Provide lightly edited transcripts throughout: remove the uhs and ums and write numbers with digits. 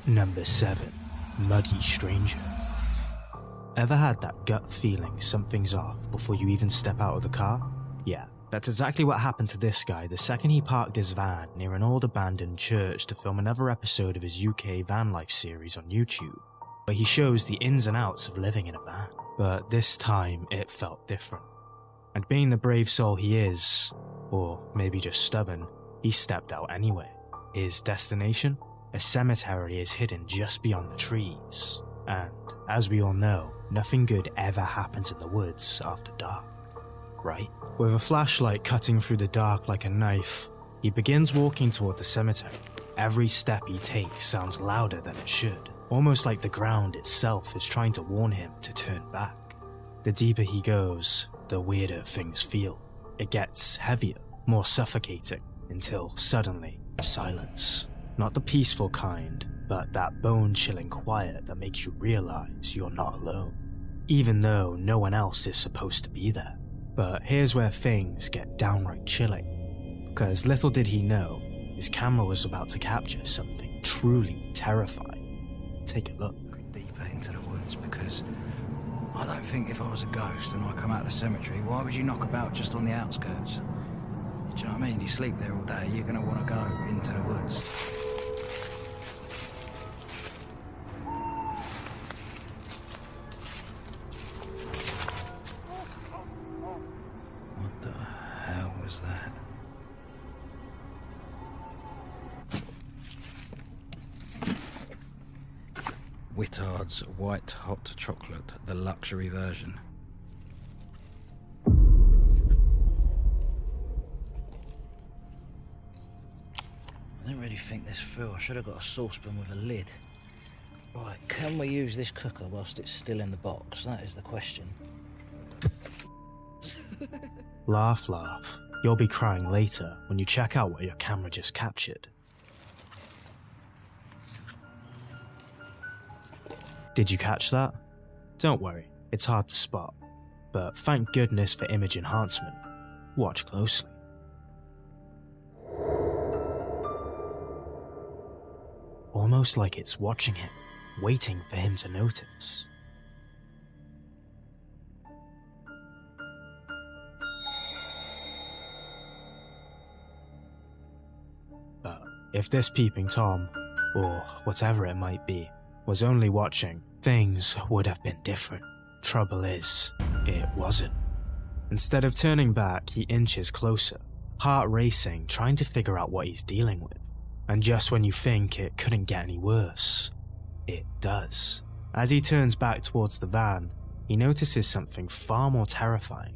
Number 7. Muddy Stranger. Ever had that gut feeling something's off before you even step out of the car? Yeah, that's exactly what happened to this guy the second he parked his van near an old abandoned church to film another episode of his UK van life series on YouTube, where he shows the ins and outs of living in a van. But this time it felt different. And being the brave soul he is, or maybe just stubborn, he stepped out anyway. His destination? A cemetery is hidden just beyond the trees. And, as we all know, nothing good ever happens in the woods after dark, right? With a flashlight cutting through the dark like a knife, he begins walking toward the cemetery. Every step he takes sounds louder than it should, almost like the ground itself is trying to warn him to turn back. The deeper he goes, the weirder things feel. It gets heavier, more suffocating, until suddenly, silence. Not the peaceful kind, but that bone-chilling quiet that makes you realize you're not alone, even though no one else is supposed to be there. But here's where things get downright chilling, because little did he know, his camera was about to capture something truly terrifying. Take a look. Deeper into the woods, because I don't think if I was a ghost and I come out of the cemetery, why would you knock about just on the outskirts? Do you know what I mean? You sleep there all day, you're going to want to go into the woods. What the hell was that? Whittard's White Hot Chocolate, the luxury version. I didn't really think this through. I should have got a saucepan with a lid. Right, can we use this cooker whilst it's still in the box? That is the question. Laugh, laugh. You'll be crying later when you check out what your camera just captured. Did you catch that? Don't worry, it's hard to spot. But thank goodness for image enhancement. Watch closely. Almost like it's watching him, waiting for him to notice. But if this peeping Tom, or whatever it might be, was only watching, things would have been different. Trouble is, it wasn't. Instead of turning back, he inches closer, heart racing, trying to figure out what he's dealing with. And just when you think it couldn't get any worse, it does. As he turns back towards the van, he notices something far more terrifying.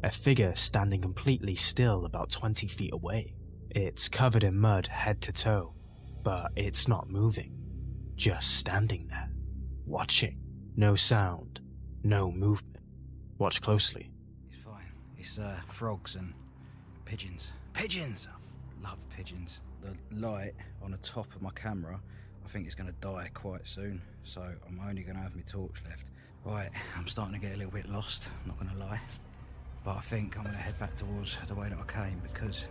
A figure standing completely still about 20 feet away. It's covered in mud head to toe, but it's not moving. Just standing there, watching. No sound, no movement. Watch closely. He's fine. It's frogs and pigeons. Pigeons! I love pigeons. The light on the top of my camera, I think it's going to die quite soon, so I'm only going to have my torch left. Right, I'm starting to get a little bit lost, I'm not going to lie. But I think I'm going to head back towards the way that I came, because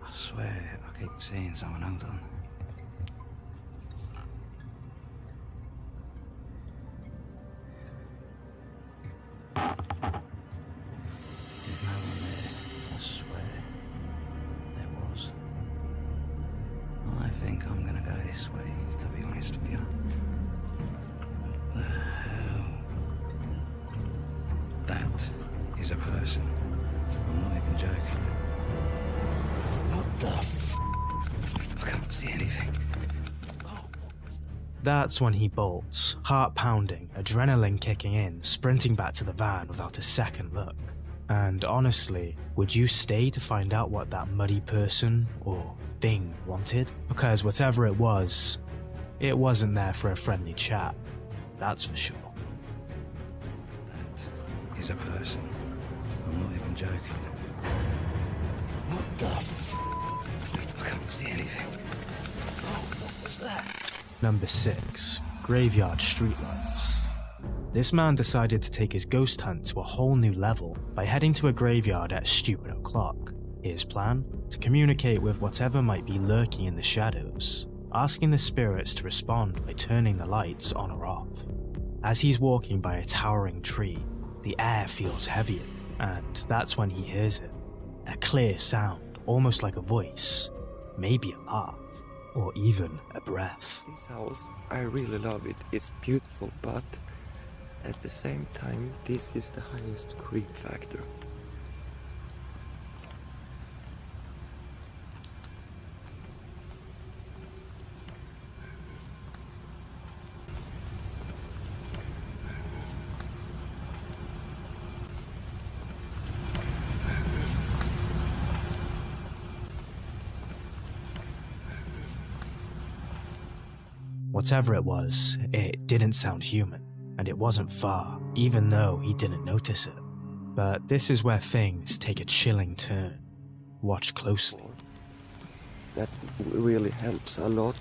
I swear I keep seeing someone. Hold on. There's no one there. I swear there was. I think I'm gonna go this way, to be honest with you. What the hell? That is a person. I'm not even joking. What the f? I can't see anything. That's when he bolts, heart pounding, adrenaline kicking in, sprinting back to the van without a second look. And honestly, would you stay to find out what that muddy person or thing wanted? Because whatever it wasn't there for a friendly chat, that's for sure. That is a person. I'm not even joking. What the f? I can't see anything. Oh, what was that? Number 6. Graveyard streetlights. this man decided to take his ghost hunt to a whole new level by heading to a graveyard at stupid o'clock. His plan? To communicate with whatever might be lurking in the shadows, asking the spirits to respond by turning the lights on or off. As he's walking by a towering tree, the air feels heavier, and that's when he hears it. A clear sound, almost like a voice, maybe a laugh, or even a breath. This house, I really love it. It's beautiful, but at the same time, this is the highest creep factor. Whatever it was, it didn't sound human, and it wasn't far, even though he didn't notice it. But this is where things take a chilling turn. Watch closely. That really helps a lot.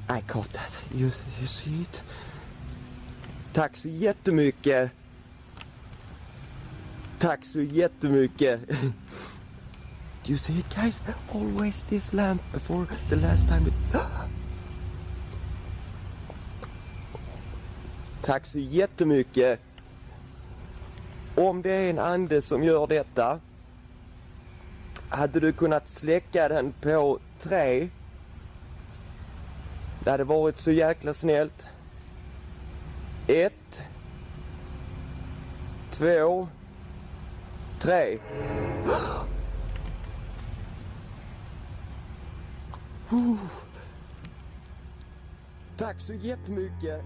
I caught that. You see it? Tack så jättemycket. Tack så jättemycket. You see it, guys? Always this lamp before the last time it... Tack så jättemycket. Om det är en ande som gör detta, hade du kunnat släcka den på 3? Det hade varit så jäkla snällt. 1, 2, 3. Tack så jättemycket.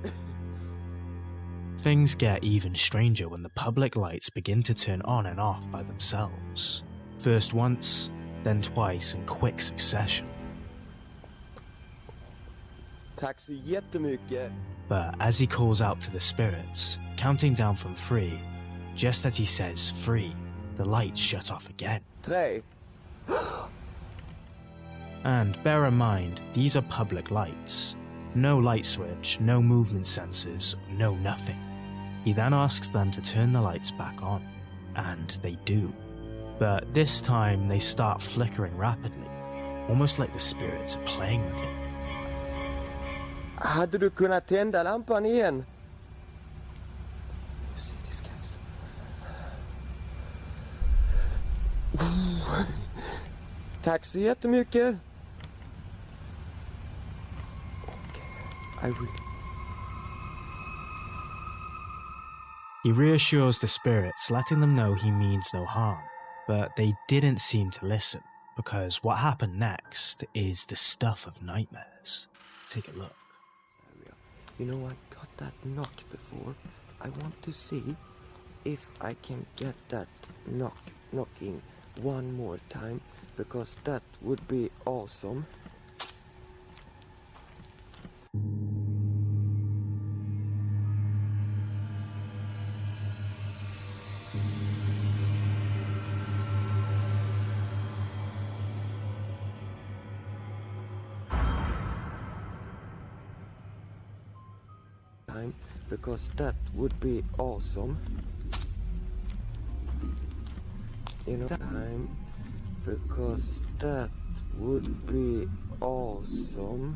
Things get even stranger when the public lights begin to turn on and off by themselves. First once, then twice in quick succession. Tack så jättemycket. But as he calls out to the spirits, counting down from 3, just as he says 3, the lights shut off again. 3. And bear in mind, these are public lights. No light switch, no movement sensors, no nothing. He then asks them to turn the lights back on, and they do. But this time they start flickering rapidly, almost like the spirits are playing with him. Hade du kunnat tända lampan igen? You see this, guys? Tack så jättemycket. Okay, I will. He reassures the spirits, letting them know he means no harm, but they didn't seem to listen, because what happened next is the stuff of nightmares. Take a look. You know, I got that knock before. I want to see if I can get that knocking one more time, because that would be awesome. Because that would be awesome. You know, time, because that would be awesome.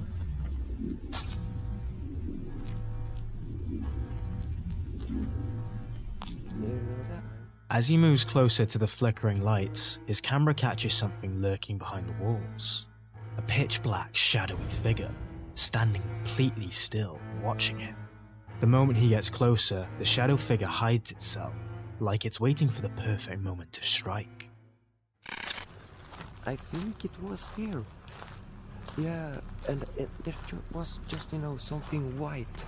You know that. As he moves closer to the flickering lights, his camera catches something lurking behind the walls. A pitch black, shadowy figure, standing completely still, watching him. The moment he gets closer, the shadow figure hides itself, like it's waiting for the perfect moment to strike. I think it was here. Yeah, and there was just, you know, something white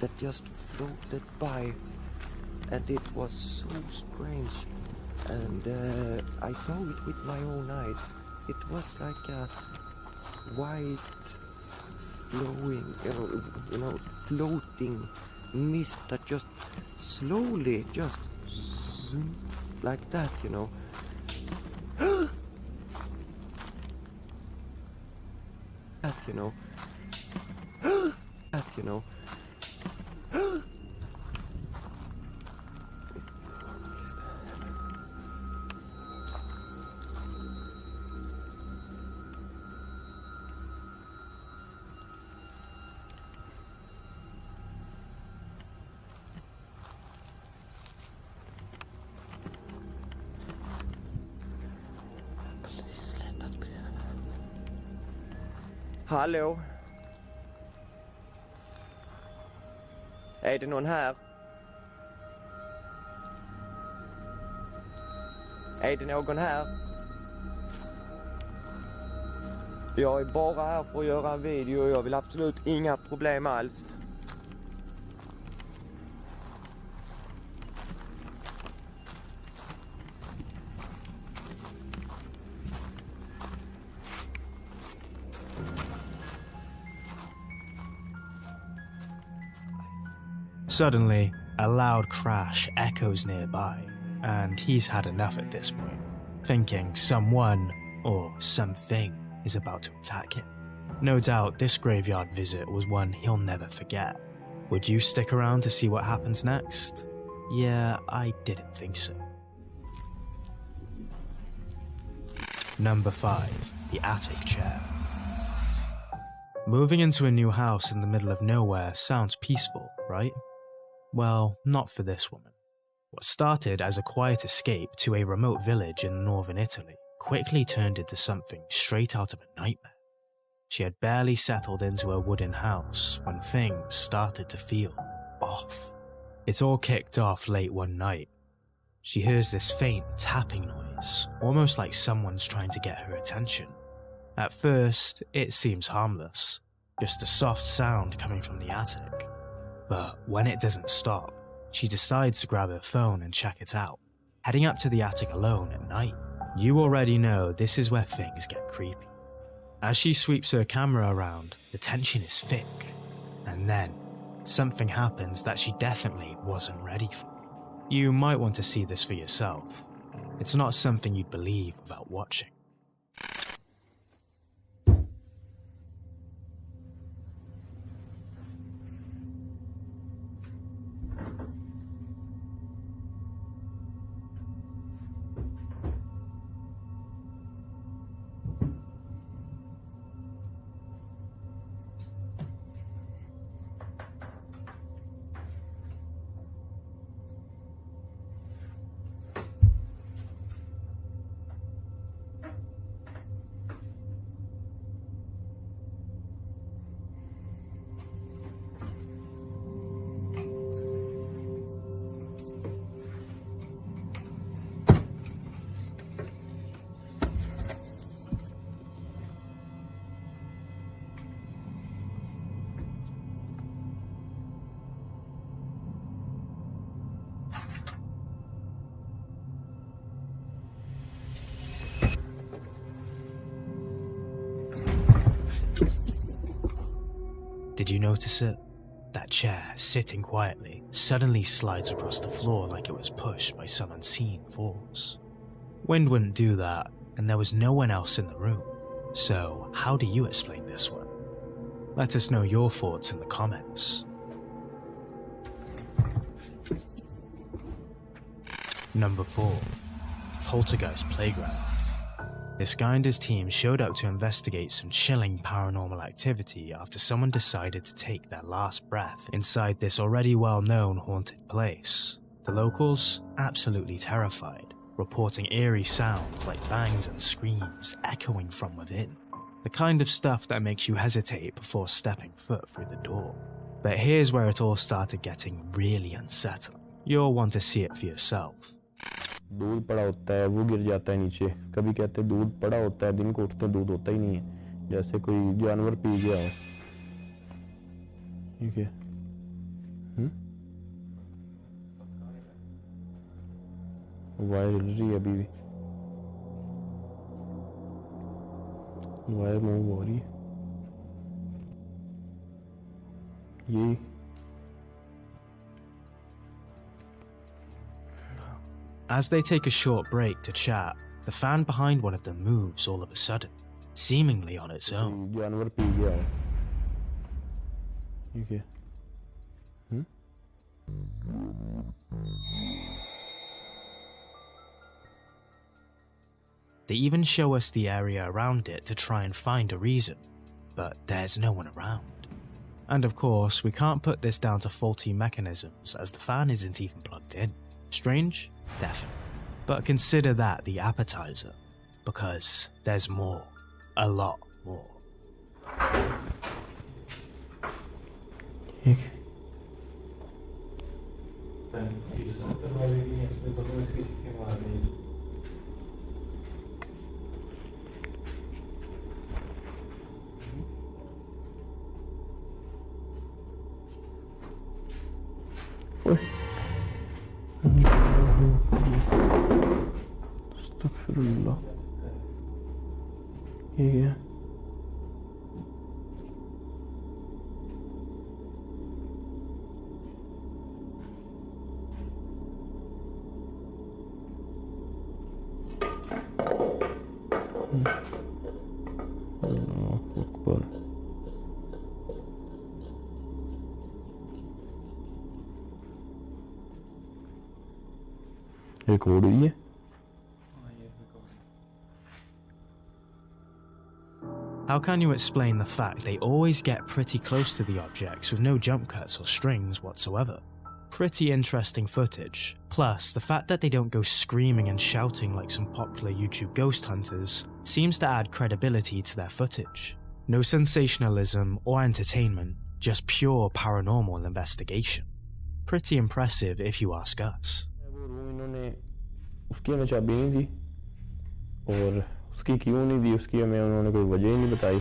that just floated by, and it was so strange. And I saw it with my own eyes. It was like a white flowing, floating mist that just slowly just zoom like that, you know. That, you know. That, you know. Hallå? Är det någon här? Är det någon här? Jag är bara här för att göra en video och jag vill absolut inga problem alls. Suddenly, a loud crash echoes nearby, and he's had enough at this point, thinking someone or something is about to attack him. No doubt this graveyard visit was one he'll never forget. Would you stick around to see what happens next? Yeah, I didn't think so. Number 5. The attic chair. Moving into a new house in the middle of nowhere sounds peaceful, right? Well, not for this woman. What started as a quiet escape to a remote village in northern Italy quickly turned into something straight out of a nightmare. She had barely settled into her wooden house when things started to feel off. It all kicked off late one night. She hears this faint tapping noise, almost like someone's trying to get her attention. At first, it seems harmless, just a soft sound coming from the attic. But when it doesn't stop, she decides to grab her phone and check it out, heading up to the attic alone at night. You already know this is where things get creepy. As she sweeps her camera around, the tension is thick. And then, something happens that she definitely wasn't ready for. You might want to see this for yourself. It's not something you'd believe without watching. Did you notice it? That chair, sitting quietly, suddenly slides across the floor like it was pushed by some unseen force. Wind wouldn't do that, and there was no one else in the room. So, how do you explain this one? Let us know your thoughts in the comments. Number 4. Poltergeist Playground. This guy and his team showed up to investigate some chilling paranormal activity after someone decided to take their last breath inside this already well-known haunted place. The locals, absolutely terrified, reporting eerie sounds like bangs and screams echoing from within. The kind of stuff that makes you hesitate before stepping foot through the door. But here's where it all started getting really unsettling. You'll want to see it for yourself. दूध पड़ा होता है वो गिर जाता है नीचे कभी कहते हैं दूध पड़ा होता है दिन को उठते दूध होता ही नहीं है जैसे कोई जानवर पी गया हो ठीक है वायर हिल रही है अभी भी वायर मूव हो रही है ये As they take a short break to chat, the fan behind one of them moves all of a sudden, seemingly on its own. जानवर पी गया है ठीक है They even show us the area around it to try and find a reason, but there's no one around. And of course, we can't put this down to faulty mechanisms as the fan isn't even plugged in. Strange? Definitely. But consider that the appetizer, because there's more. A lot more. अस्तगफिरुल्लाह ये क्या अल्लाह Akbar record हुई है How can you explain the fact they always get pretty close to the objects with no jump cuts or strings whatsoever? Pretty interesting footage, plus the fact that they don't go screaming and shouting like some popular YouTube ghost hunters seems to add credibility to their footage. No sensationalism or entertainment, just pure paranormal investigation. Pretty impressive if you ask us. उसकी हमें चाबी नहीं दी और उसकी क्यों नहीं दी उसकी हमें उन्होंने कोई वजह ही नहीं बताई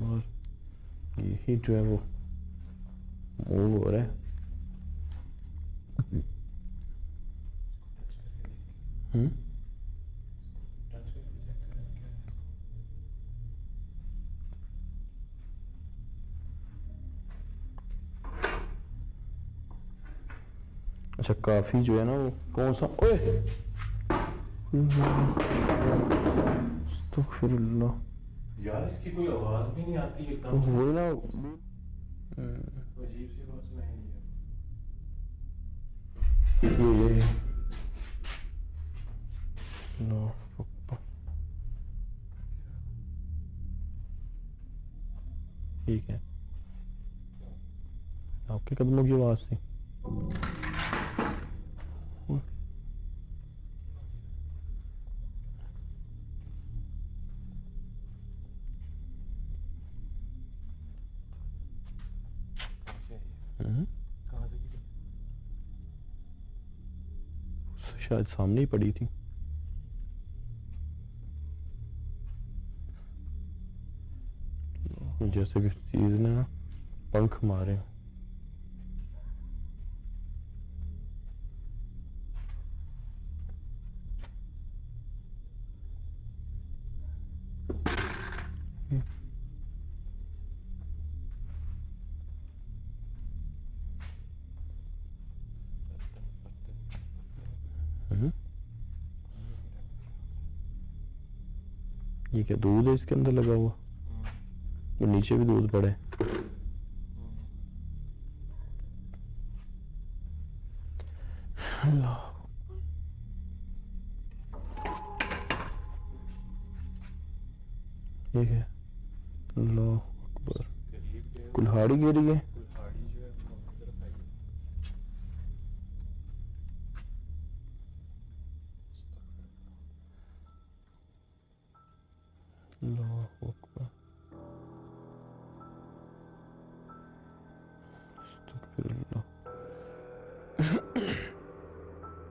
बार यही जो है वो मूव हो रहा है अच्छा काफी जो है ना वो कौन सा ओए अस्तगफिरुल्लाह यार इसकी कोई आवाज भी नहीं आती एकदम से वो ना अजीब सी आवाज में ये नो ठीक है आपके कदमों की आवाज थी शायद सामने ही पड़ी थी जैसे किसी चीज ने ना पंख मारे ये क्या दूध है इसके अंदर लगा हुआ वो नीचे भी दूध पड़े अल्लाह ये क्या अल्लाह अकबर कुल्हाड़ी गिरी है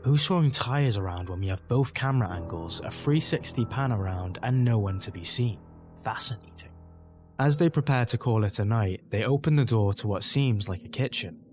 Who's throwing tires around when we have both camera angles, a 360 pan around, and no one to be seen? Fascinating. As they prepare to call it a night, they open the door to what seems like a kitchen.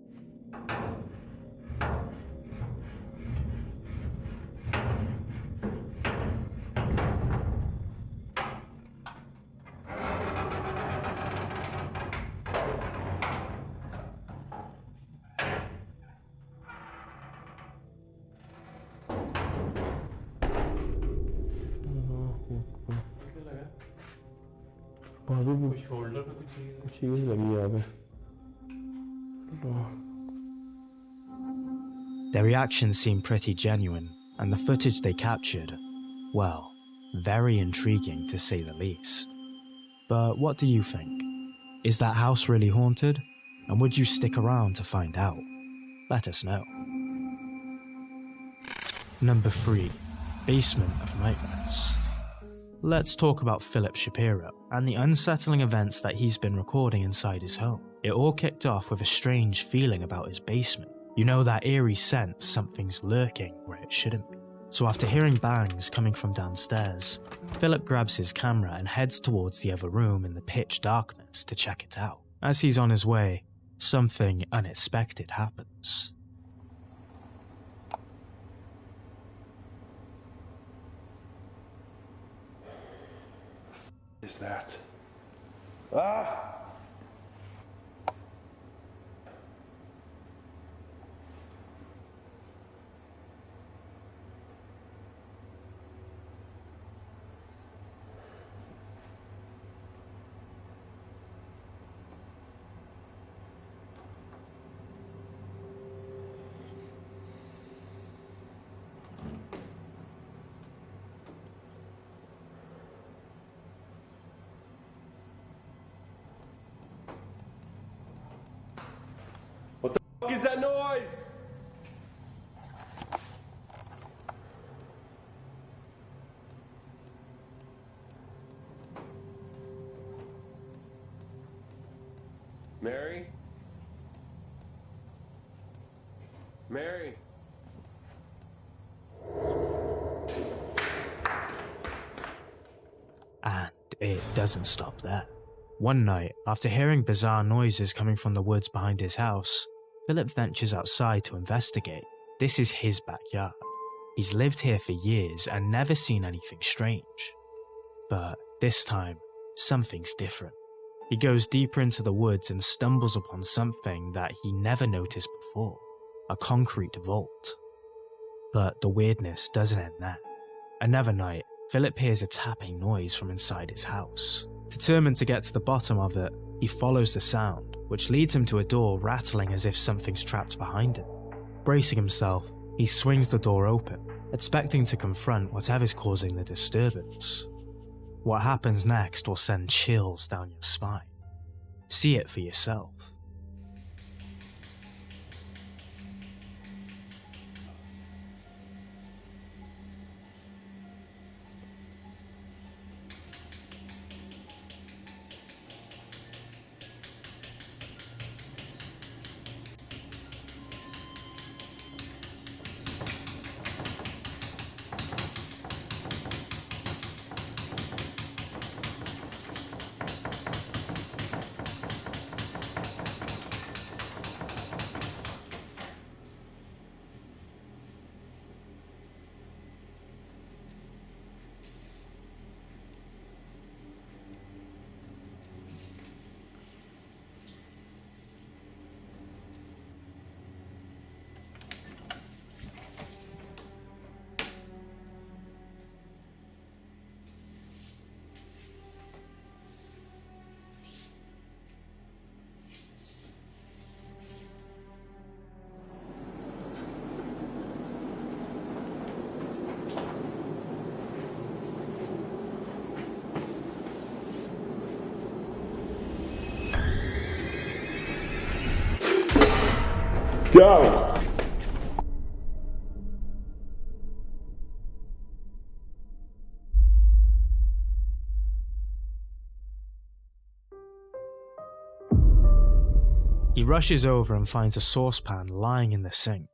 बाजू पे कोई shoulder पे कुछ चीज है? चीज लगी यहाँ पे। Their reactions seemed pretty genuine, and the footage they captured, well, very intriguing to say the least. But what do you think? Is that house really haunted? And would you stick around to find out? Let us know. Number 3. Basement of Nightmares. Let's talk about Philip Shapiro and the unsettling events that he's been recording inside his home. It all kicked off with a strange feeling about his basement. You know that eerie sense something's lurking where it shouldn't be. So after hearing bangs coming from downstairs, Philip grabs his camera and heads towards the other room in the pitch darkness to check it out. As he's on his way, something unexpected happens. Is that? Ah! What the fuck is that noise? Mary? Mary? And it doesn't stop there. One night, after hearing bizarre noises coming from the woods behind his house, Philip ventures outside to investigate. This is his backyard. He's lived here for years and never seen anything strange. But this time, something's different. He goes deeper into the woods and stumbles upon something that he never noticed before, a concrete vault. But the weirdness doesn't end there. Another night, Philip hears a tapping noise from inside his house. Determined to get to the bottom of it, he follows the sound, which leads him to a door rattling as if something's trapped behind it. Bracing himself, he swings the door open, expecting to confront whatever's causing the disturbance. What happens next will send chills down your spine. See it for yourself. Go! He rushes over and finds a saucepan lying in the sink.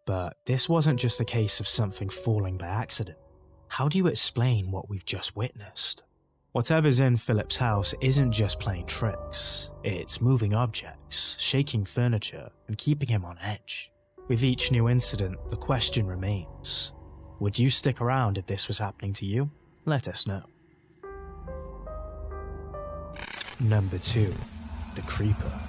But this wasn't just a case of something falling by accident. How do you explain what we've just witnessed? Whatever's in Philip's house isn't just playing tricks. It's moving objects, shaking furniture, and keeping him on edge. With each new incident, the question remains: would you stick around if this was happening to you? Let us know. Number 2. The Creeper.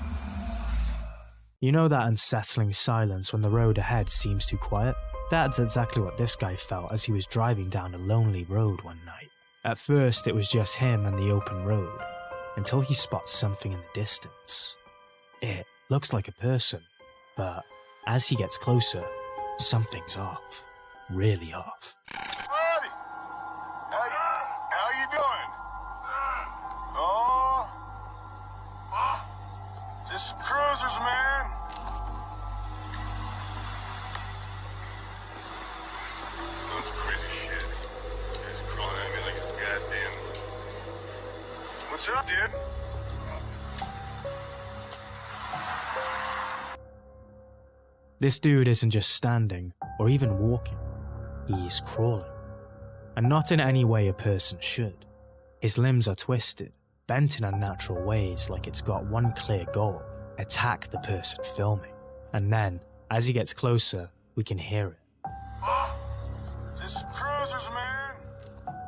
You know that unsettling silence when the road ahead seems too quiet? That's exactly what this guy felt as he was driving down a lonely road one night. At first, it was just him and the open road. until he spots something in the distance. It looks like a person, but as he gets closer, something's off. Really off. Buddy! How you doing? Oh, just some cruisers, man. That's crazy shit. It's crawling at me like it's goddamn. What's up, dude? This dude isn't just standing or even walking, he's crawling. And not in any way a person should. His limbs are twisted, bent in unnatural ways like it's got one clear goal: attack the person filming. And then, as he gets closer, we can hear it. Just some cruisers, man.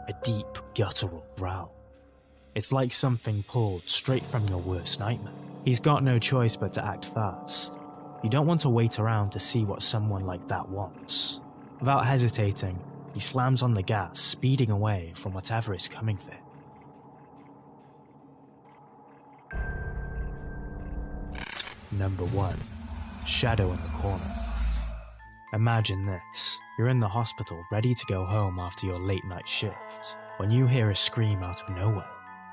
A deep, guttural growl. It's like something pulled straight from your worst nightmare. He's got no choice but to act fast. You don't want to wait around to see what someone like that wants. Without hesitating, he slams on the gas, speeding away from whatever is coming for him. Number 1. Shadow in the corner. Imagine this. You're in the hospital, ready to go home after your late night shift, when you hear a scream out of nowhere.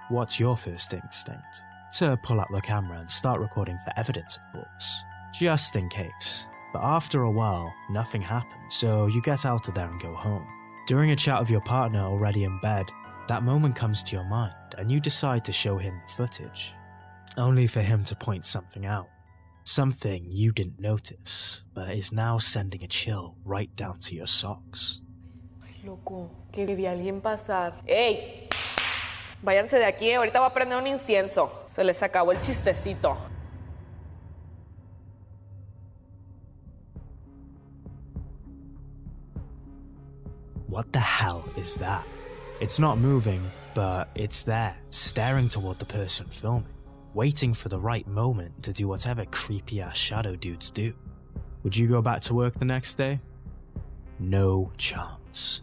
What's your first instinct? To pull out the camera and start recording for evidence, of course. Just in case. But after a while, nothing happens, so you get out of there and go home. During a chat with your partner already in bed, that moment comes to your mind and you decide to show him the footage. Only for him to point something out. Something you didn't notice, but is now sending a chill right down to your socks. Loco, que vi a alguien pasar. ¡Ey! Váyanse de aquí, ahorita va a prender un incienso. Se les acabó el chistecito. What the hell is that? It's not moving, but it's there, staring toward the person filming, waiting for the right moment to do whatever creepy-ass shadow dudes do. Would you go back to work the next day? No chance.